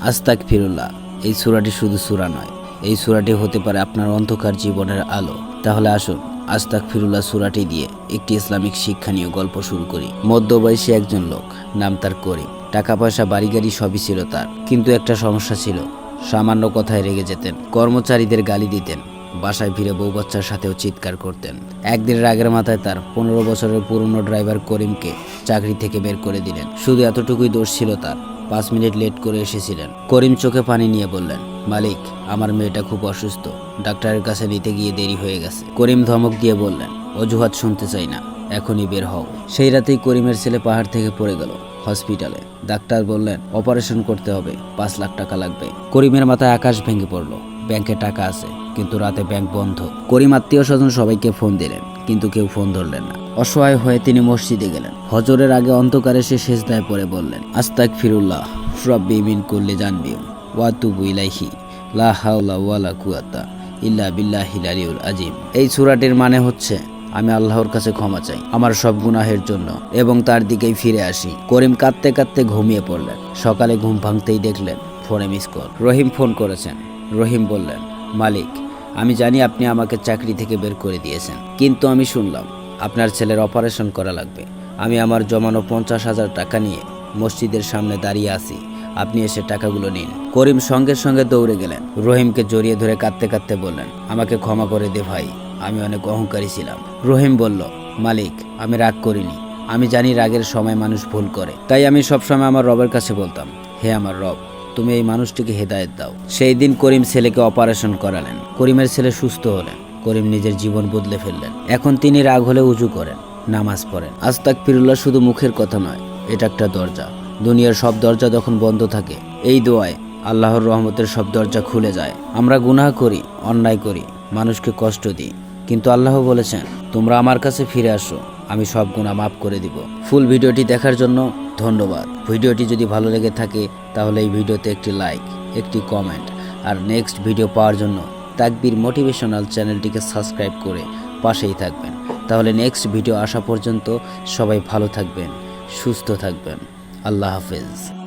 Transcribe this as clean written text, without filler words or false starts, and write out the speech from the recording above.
আস্তাগফিরুল্লাহ। এই সূরাটি শুধু সূরা নয়, এই সূরাটি হতে পারে আপনার অন্ধকার জীবনের আলো। তাহলে আসুন আস্তাগফিরুল্লাহ সূরাটি দিয়ে একটি ইসলামিক শিক্ষণীয় গল্প শুরু করি। মধ্যবয়সী একজন লোক, নাম তার করিম। টাকা পয়সা বাড়ি গাড়ি সবই ছিল তার, কিন্তু একটা সমস্যা ছিল। সামান্য কথায় রেগে যেতেন, কর্মচারীদের গালি দিতেন, বাসায় ফিরে বউ বাচ্চার সাথেও চিৎকার করতেন। একদিন রাগের মাথায় তার 15 বছরের পুরনো ড্রাইভার করিমকে চাকরি থেকে বের করে দিলেন। শুধু এতটুকুই দোষ ছিল তার, 5 মিনিট লেট করে এসেছিলেন। করিম চোখে পানি নিয়ে বললেন, মালিক, আমার মেয়েটা খুব অসুস্থ, ডাক্তারের কাছে নিতে গিয়ে দেরি হয়ে গেছে। করিম ধমক দিয়ে বললেন, অজুহাত শুনতে চাই না, এখনই বের হও। সেই রাতেই করিমের ছেলে পাহাড় থেকে পড়ে গেল হসপিটালে। ডাক্তার বললেন অপারেশন করতে হবে, 5 লাখ টাকা লাগবে। করিমের মাথায় আকাশ ভেঙে পড়লো। ব্যাংকে টাকা আছে, কিন্তু রাতে ব্যাংক বন্ধ। করিম আত্মীয় স্বজন সবাইকে ফোন দিলেন, কিন্তু কেউ ফোন ধরলেন না। অসহায় হয়ে তিনি মসজিদে গেলেন। হজরের আগে অন্ধকারে সে সেজদায় পড়ে বললেন, আস্তাগফিরুল্লাহ রাব্বি মিন কুল্লি জানবি ওয়া আতুবু ইলাইহি লা হাওলা ওয়ালা কুওয়াতা ইল্লা বিল্লাহিল আলিয়্যিল আযীম। এই সূরাটির মানে হচ্ছে, আমি আল্লাহর কাছে ক্ষমা চাই আমার সব গুনাহের জন্য এবং তার দিকেই ফিরে আসি। করিম কাঁদতে কাঁদতে ঘুমিয়ে পড়লেন। সকালে ঘুম ভাঙতেই দেখলেন ফোনে মিস কল। রহিম ফোন করেছেন। রহিম বললেন, মালিক, আমি জানি আপনি আমাকে চাকরি থেকে বের করে দিয়েছেন, কিন্তু আমি শুনলাম আপনার ছেলের অপারেশন করা লাগবে। আমি আমার জমানো 50,000 টাকা নিয়ে মসজিদের সামনে দাঁড়িয়ে আছি, আপনি এসে টাকাগুলো নিন। করিম সঙ্গে সঙ্গে দৌড়ে গেলেন। রহিমকে জড়িয়ে ধরে কাঁদতে কাঁদতে বললেন, আমাকে ক্ষমা করে দে ভাই, আমি অনেক অহংকারী ছিলাম। রহিম বলল, মালিক, আমি রাগ করিনি, আমি জানি রাগের সময় মানুষ ভুল করে, তাই আমি সবসময় আমার রবের কাছে বলতাম, হে আমার রব, তুমি এই মানুষটিকে হেদায়েত দাও। সেই দিন করিম ছেলেকে অপারেশন করালেন। করিমের ছেলে সুস্থ হলেন। করিম নিজের জীবন বদলে ফেললেন। এখন তিনি রাগ হলে উজু করেন, নামাজ পড়েন। আস্তাগফিরুল্লাহ শুধু মুখের কথা নয়, এটা একটা দরজা। দুনিয়ার সব দরজা যখন বন্ধ থাকে, এই দোয়ায় আল্লাহর রহমতের সব দরজা খুলে যায়। আমরা গুনাহ করি, অন্যায় করি, মানুষকে কষ্ট দিই, কিন্তু আল্লাহ বলেছেন, তোমরা আমার কাছে ফিরে আসো, আমি সব গুনাহ মাফ করে দিব। ফুল ভিডিওটি দেখার জন্য ধন্যবাদ। ভিডিওটি যদি ভালো লেগে থাকে তাহলে এই ভিডিওতে একটি লাইক, একটি কমেন্ট, আর নেক্সট ভিডিও পাওয়ার জন্য তাকবীর মোটিভেশনাল চ্যানেলটিকে সাবস্ক্রাইব করে পাশেই থাকবেন। তাহলে নেক্সট ভিডিও আসা পর্যন্ত সবাই ভালো থাকবেন, সুস্থ থাকবেন। আল্লাহ হাফেজ।